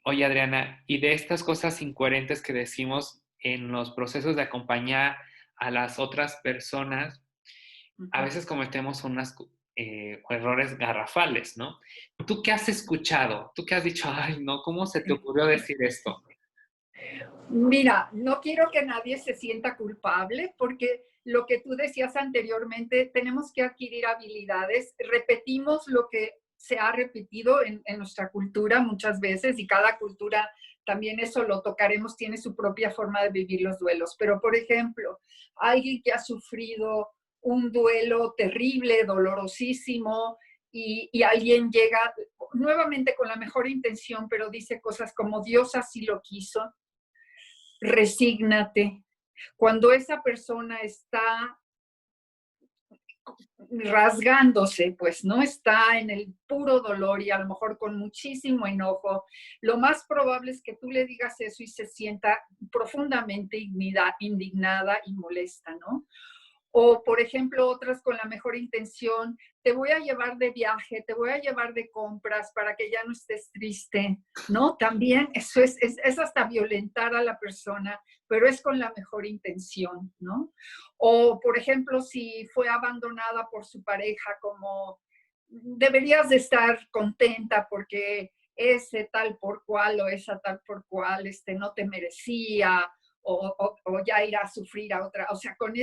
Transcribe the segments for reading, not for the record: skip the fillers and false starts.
Oye, Adriana, y de estas cosas incoherentes que decimos en los procesos de acompañar a las otras personas, a Ujú. veces cometemos unos errores garrafales, ¿no? ¿Tú qué has escuchado? ¿Tú qué has dicho? Ay, no, ¿cómo se te ocurrió decir esto? Mira, no quiero que nadie se sienta culpable porque lo que tú decías anteriormente, tenemos que adquirir habilidades, repetimos lo que se ha repetido en nuestra cultura muchas veces y cada cultura también eso lo tocaremos, tiene su propia forma de vivir los duelos. Pero, por ejemplo, alguien que ha sufrido un duelo terrible, dolorosísimo, y alguien llega nuevamente con la mejor intención, pero dice cosas como Dios así lo quiso, resígnate. Cuando esa persona está rasgándose, pues no está en el puro dolor y a lo mejor con muchísimo enojo, lo más probable es que tú le digas eso y se sienta profundamente indignada y molesta, ¿no? O, por ejemplo, otras con la mejor intención, te voy a llevar de viaje, te voy a llevar de compras para que ya no estés triste, ¿no? También eso es hasta violentar a la persona, pero es con la mejor intención, ¿no? O, por ejemplo, si fue abandonada por su pareja, como deberías de estar contenta porque ese tal por cual o esa tal por cual no te merecía, o ya ir a sufrir a otra, o sea, con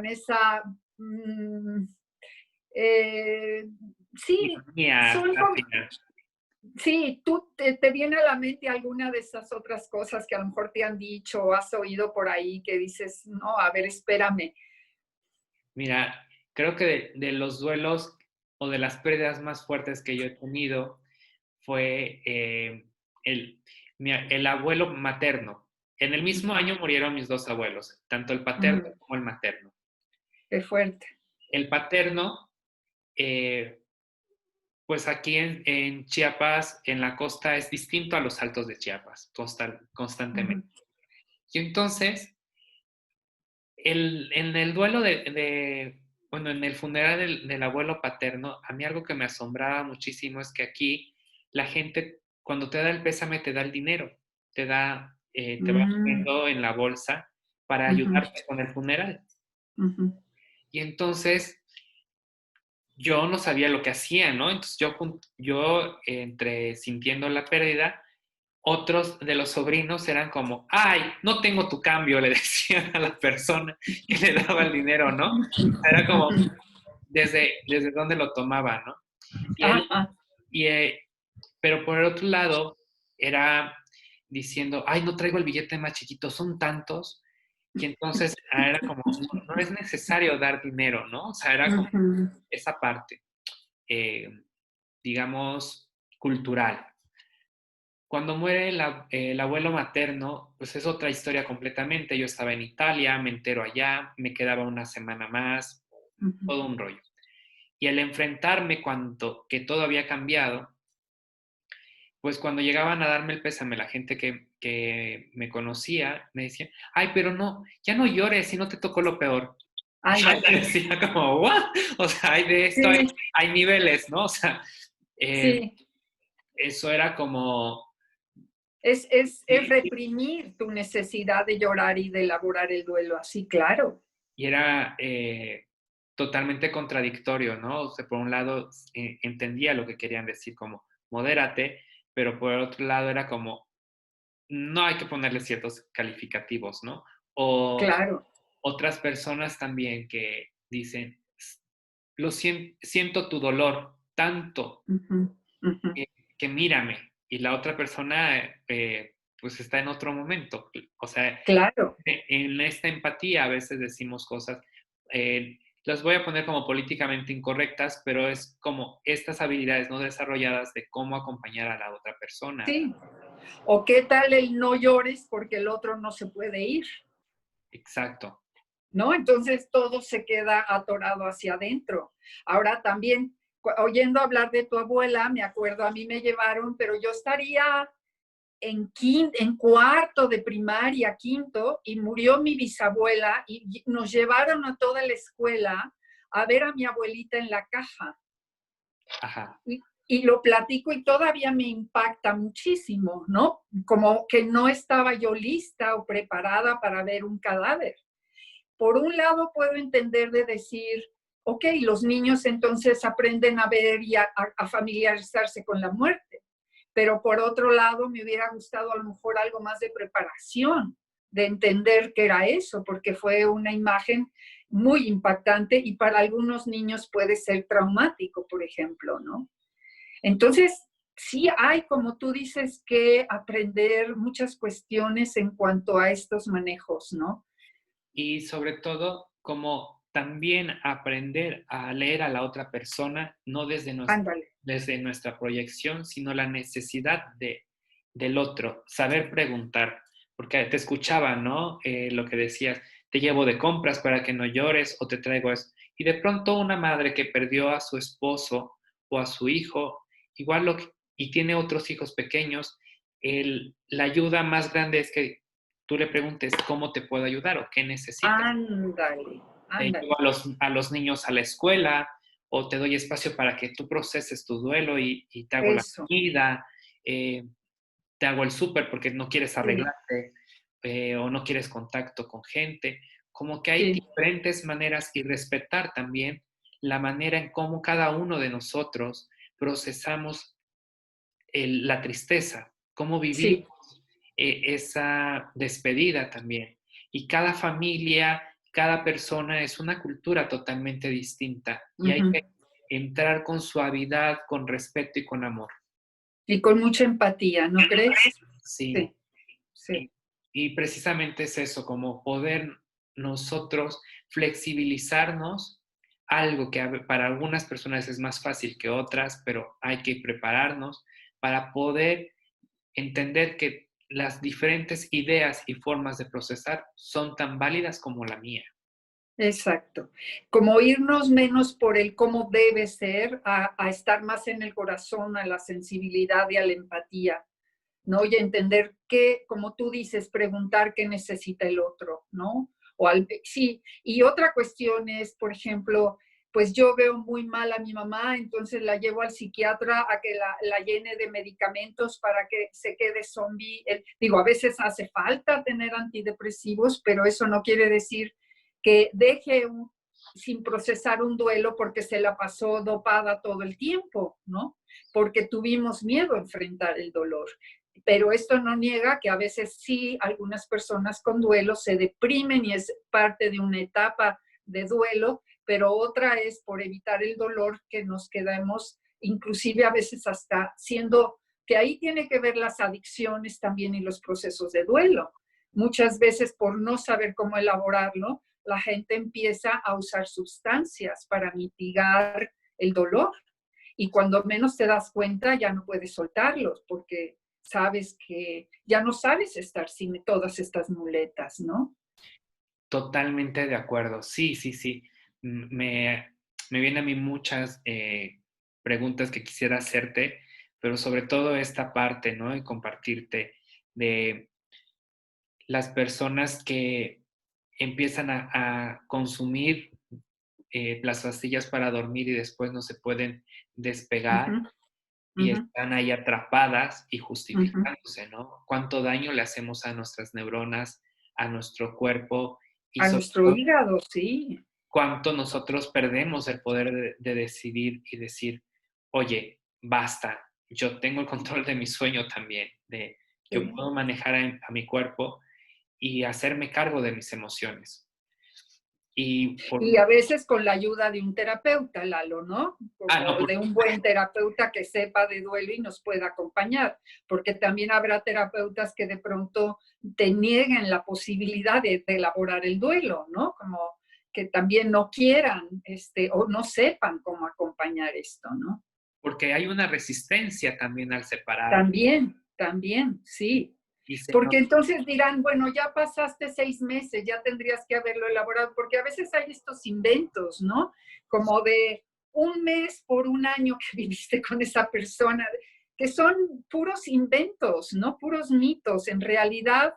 esa, mm, eh, sí, Ironía, son como, sátira. sí, tú te viene a la mente alguna de esas otras cosas que a lo mejor te han dicho o has oído por ahí que dices, no, a ver, espérame. Mira, creo que de los duelos o de las pérdidas más fuertes que yo he tenido fue el, el abuelo materno. En el mismo año murieron mis dos abuelos, tanto el paterno Mm, como el materno. qué fuerte. El paterno, eh, pues aquí en Chiapas, en la costa, es distinto a los altos de Chiapas, constantemente. Ujú, Y entonces, en el duelo bueno, en el funeral del abuelo paterno, a mí algo que me asombraba muchísimo es que aquí la gente, cuando te da el pésame, te da el dinero, te va mm, poniendo en la bolsa para ujú, ayudarte con el funeral. ujú. Y entonces yo no sabía lo que hacía, ¿no? Entonces yo entre sintiendo la pérdida, otros de los sobrinos eran como, ay, no tengo tu cambio, le decían a la persona que le daba el dinero, ¿no? Era como desde dónde lo tomaba, ¿no? Y él, Ajá. y, pero por el otro lado, era diciendo, ay, no traigo el billete más chiquito, son tantos, que entonces era como, no es necesario dar dinero, ¿no? O sea, era como Ujú. esa parte, eh, digamos, cultural. Cuando muere el abuelo materno, pues es otra historia completamente. Yo estaba en Italia, me entero allá, me quedaba una semana más, Ujú. todo un rollo. Y al enfrentarme cuando que todo había cambiado, pues cuando llegaban a darme el pésame la gente que me conocía, me decían, ay, pero no, ya no llores si no te tocó lo peor. Y yo Ándale. decía como, ¿what? O sea, hay de esto, Sí, hay niveles, ¿no? O sea, eh, sí. eso era como, Es sí, reprimir tu necesidad de llorar y de elaborar el duelo así, claro. y era totalmente contradictorio, ¿no? O sea, por un lado entendía lo que querían decir como modérate, pero por el otro lado era como no hay que ponerle ciertos calificativos, ¿no? O Claro. otras personas también que dicen, siento tu dolor tanto Ujú, ujú. que, que mírame, y la otra persona pues está en otro momento. O sea, Claro. en esta empatía a veces decimos cosas, las voy a poner como políticamente incorrectas, pero es como estas habilidades no desarrolladas de cómo acompañar a la otra persona. Sí. ¿O qué tal el no llores porque el otro no se puede ir? Exacto. ¿No? Entonces todo se queda atorado hacia adentro. Ahora también, oyendo hablar de tu abuela, me acuerdo, a mí me llevaron, pero yo estaría en cuarto de primaria, quinto, y murió mi bisabuela y nos llevaron a toda la escuela a ver a mi abuelita en la caja. Ajá. y lo platico y todavía me impacta muchísimo, ¿no? Como que no estaba yo lista o preparada para ver un cadáver. Por un lado puedo entender de decir, ok, los niños entonces aprenden a ver y a familiarizarse con la muerte, pero por otro lado me hubiera gustado a lo mejor algo más de preparación, de entender qué era eso, porque fue una imagen muy impactante y para algunos niños puede ser traumático, por ejemplo, ¿no? Entonces, sí hay, como tú dices, que aprender muchas cuestiones en cuanto a estos manejos, ¿no? Y sobre todo, como también aprender a leer a la otra persona, no Ándale. desde nuestra proyección, sino la necesidad del otro, saber preguntar, porque te escuchaba, ¿no? Lo que decías, te llevo de compras para que no llores o te traigo eso. Y de pronto una madre que perdió a su esposo o a su hijo, igual y tiene otros hijos pequeños, la ayuda más grande es que tú le preguntes cómo te puedo ayudar o qué necesitas. Ándale, Te llevo ándale. a los niños a la escuela o te doy espacio para que tú proceses tu duelo y te hago la Eso, comida, te hago el súper porque no quieres sí, arreglarte o no quieres contacto con gente. Como que hay sí, diferentes maneras y respetar también la manera en cómo cada uno de nosotros procesamos la tristeza, cómo vivimos sí. esa despedida también. Y cada familia, cada persona es una cultura totalmente distinta y hay Ujú. que entrar con suavidad, con respeto y con amor. Y con mucha empatía, ¿no crees? Sí, Sí, sí. y, y precisamente es eso, como poder nosotros flexibilizarnos, algo que para algunas personas es más fácil que otras, pero hay que prepararnos para poder entender que las diferentes ideas y formas de procesar son tan válidas como la mía. Exacto. Como irnos menos por el cómo debe ser, a estar más en el corazón, a la sensibilidad y a la empatía, ¿no? Y entender qué, como tú dices, preguntar qué necesita el otro, ¿no? Sí, y otra cuestión es, por ejemplo, pues yo veo muy mal a mi mamá, entonces la llevo al psiquiatra a que la llene de medicamentos para que se quede zombie. Digo, a veces hace falta tener antidepresivos, pero eso no quiere decir que deje sin procesar un duelo porque se la pasó dopada todo el tiempo, ¿no? Porque tuvimos miedo a enfrentar el dolor. Pero esto no niega que a veces sí algunas personas con duelo se deprimen y es parte de una etapa de duelo, pero otra es por evitar el dolor que nos quedamos, inclusive a veces hasta siendo, que ahí tiene que ver las adicciones también y los procesos de duelo. Muchas veces por no saber cómo elaborarlo, la gente empieza a usar sustancias para mitigar el dolor y cuando menos te das cuenta ya no puedes soltarlos porque sabes que ya no sabes estar sin todas estas muletas, ¿no? Totalmente de acuerdo. Sí, sí, sí. Me vienen a mí muchas preguntas que quisiera hacerte, pero sobre todo esta parte, ¿no? Y compartirte de las personas que empiezan a consumir las pastillas para dormir y después no se pueden despegar Uh-huh, y uh-huh, están ahí atrapadas y uh-huh. justificándose, ¿no? Cuánto daño le hacemos a nuestras neuronas, a nuestro cuerpo y A sobre nuestro todo hígado, sí, cuánto nosotros perdemos el poder de decidir y decir, oye, basta, yo tengo el control de mi sueño también, de yo sí. puedo manejar a mi cuerpo y hacerme cargo de mis emociones. Y Y a veces con la ayuda de un terapeuta, Lalo, ¿no? no, Como de un buen terapeuta que sepa de duelo y nos pueda acompañar, porque también habrá terapeutas que de pronto te nieguen la posibilidad de elaborar el duelo, ¿no? Como que también no quieran o no sepan cómo acompañar esto, ¿no? porque hay una resistencia también al separar También, sí. y se Porque nos entonces dirán, bueno, ya pasaste 6 meses, ya tendrías que haberlo elaborado, porque a veces hay estos inventos, ¿no? Como de un mes por un año que viviste con esa persona, que son puros inventos, ¿no? Puros mitos. En realidad,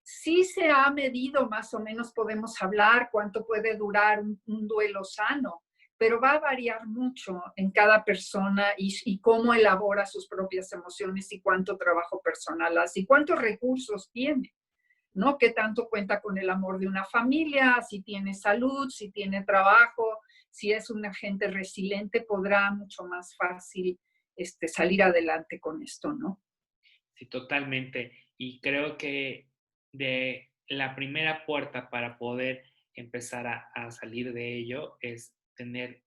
sí se ha medido, más o menos podemos hablar cuánto puede durar un duelo sano, pero va a variar mucho en cada persona y cómo elabora sus propias emociones y cuánto trabajo personal hace y cuántos recursos tiene, ¿no? Qué tanto cuenta con el amor de una familia, si tiene salud, si tiene trabajo, si es una gente resiliente, podrá mucho más fácil salir adelante con esto, ¿no? Sí, totalmente. Y creo que de la primera puerta para poder empezar a salir de ello es tener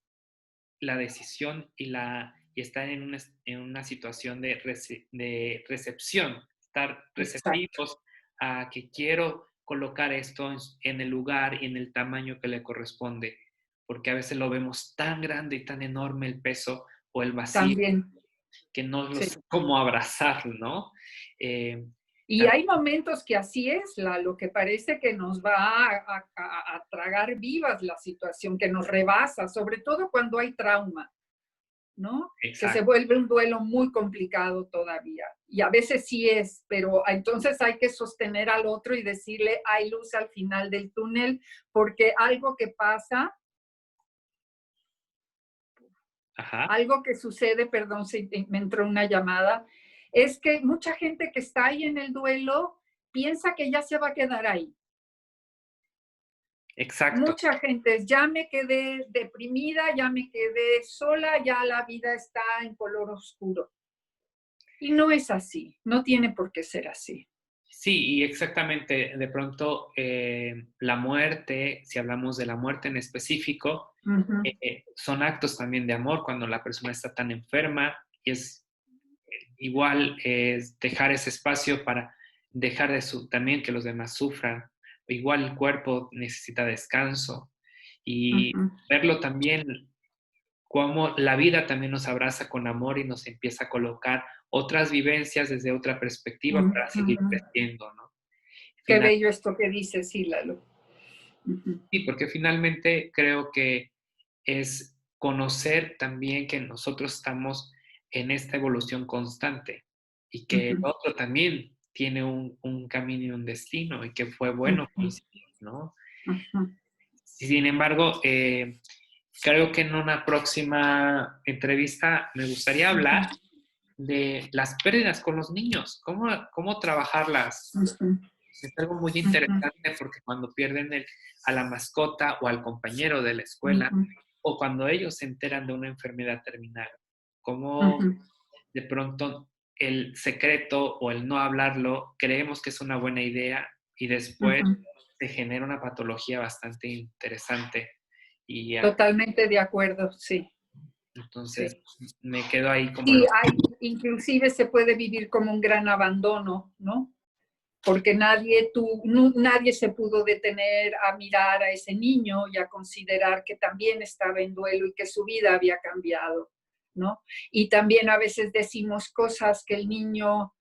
la decisión y estar en una situación de recepción, estar Exacto. receptivos a que quiero colocar esto en el lugar y en el tamaño que le corresponde, porque a veces lo vemos tan grande y tan enorme el peso o el vacío También, que no lo sí. sé cómo abrazar, ¿no? Eh, Y hay momentos que así es, lo que parece que nos va a tragar vivas la situación, que nos rebasa, sobre todo cuando hay trauma, ¿no? Que se exacto. vuelve un duelo muy complicado todavía. Y a veces sí es, pero entonces hay que sostener al otro y decirle, hay luz al final del túnel, porque Ajá. algo que sucede, perdón si me entró una llamada, es que mucha gente que está ahí en el duelo piensa que ya se va a quedar ahí. Exacto. Mucha gente, ya me quedé deprimida, ya me quedé sola, ya la vida está en color oscuro. Y no es así, no tiene por qué ser así. Sí, y exactamente, de pronto la muerte, si hablamos de la muerte en específico, Ujú, son actos también de amor cuando la persona está tan enferma y es igual es dejar ese espacio para dejar también que los demás sufran. Igual el cuerpo necesita descanso y ujú, verlo también como la vida también nos abraza con amor y nos empieza a colocar otras vivencias desde otra perspectiva para seguir ujú. creciendo, ¿no? Qué Final, bello esto que dices, sí, Lalo. Ujú, sí, porque finalmente creo que es conocer también que nosotros estamos en esta evolución constante y que el ujú, otro también tiene un camino y un destino y que fue bueno ujú, coincidir, ¿no? ujú, Sin embargo, creo que en una próxima entrevista me gustaría ujú, hablar de las pérdidas con los niños, cómo trabajarlas. ujú, Es algo muy ujú, interesante porque cuando pierden a la mascota o al compañero de la escuela, ujú, o cuando ellos se enteran de una enfermedad terminal, cómo ujú, de pronto el secreto o el no hablarlo creemos que es una buena idea y después ujú. se genera una patología bastante interesante. Y Totalmente de acuerdo, sí, entonces sí. me quedo ahí como Sí, los... inclusive se puede vivir como un gran abandono, ¿no? Porque nadie se pudo detener a mirar a ese niño y a considerar que también estaba en duelo y que su vida había cambiado, ¿no? Y también a veces decimos cosas que el niño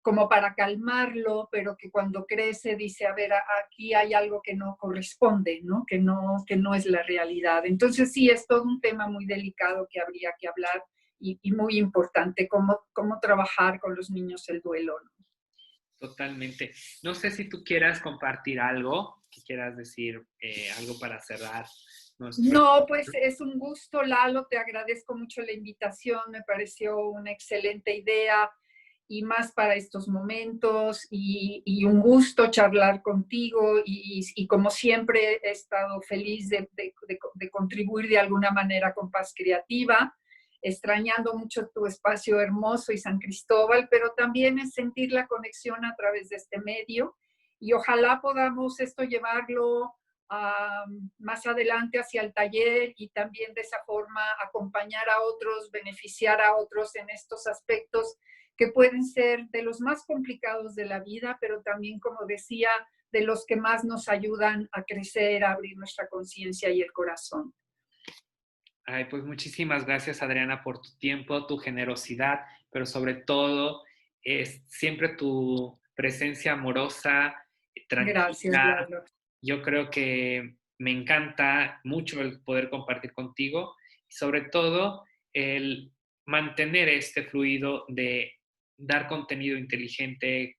como para calmarlo, pero que cuando crece dice, a ver, aquí hay algo que no corresponde, ¿no? Que no es la realidad. Entonces sí, es todo un tema muy delicado que habría que hablar y muy importante, cómo trabajar con los niños el duelo, ¿no? Totalmente. No sé si tú quieras compartir algo, que quieras decir algo para cerrar nuestro... No, pues es un gusto, Lalo, te agradezco mucho la invitación, me pareció una excelente idea y más para estos momentos y un gusto charlar contigo y como siempre he estado feliz de contribuir de alguna manera con Paz Creativa, extrañando mucho tu espacio hermoso y San Cristóbal, pero también es sentir la conexión a través de este medio y ojalá podamos esto llevarlo más adelante hacia el taller y también de esa forma acompañar a otros, beneficiar a otros en estos aspectos que pueden ser de los más complicados de la vida, pero también, como decía, de los que más nos ayudan a crecer, a abrir nuestra conciencia y el corazón. Ay, pues muchísimas gracias, Adriana, por tu tiempo, tu generosidad, pero sobre todo es siempre tu presencia amorosa, Gracias, tranquila. Lalo. Yo creo que me encanta mucho el poder compartir contigo y sobre todo el mantener este fluido de dar contenido inteligente,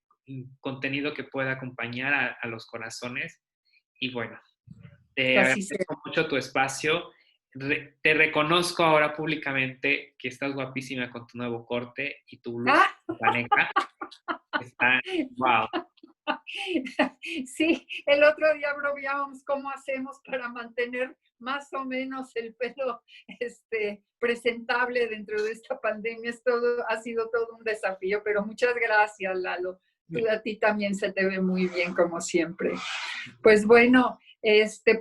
contenido que pueda acompañar a los corazones. Y bueno, te Que así sea. agradezco mucho tu espacio. te reconozco ahora públicamente que estás guapísima con tu nuevo corte y tu blusa Ah, negra. Está, wow. sí, el otro día bromeábamos cómo hacemos para mantener más o menos el pelo presentable dentro de esta pandemia. Ha sido todo un desafío, pero muchas gracias, Lalo. Tú, a ti también se te ve muy bien, como siempre. Pues bueno,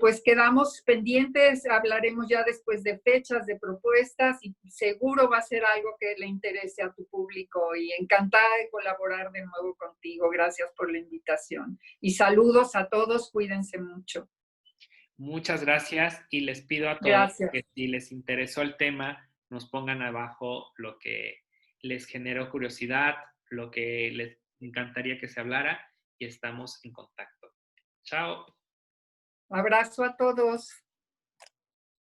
pues quedamos pendientes, hablaremos ya después de fechas, de propuestas, y seguro va a ser algo que le interese a tu público, y encantada de colaborar de nuevo contigo. Gracias por la invitación. Y saludos a todos, cuídense mucho. Muchas gracias y les pido a todos Gracias. que si les interesó el tema, nos pongan abajo lo que les generó curiosidad, lo que les encantaría que se hablara y estamos en contacto. Chao. Abrazo a todos.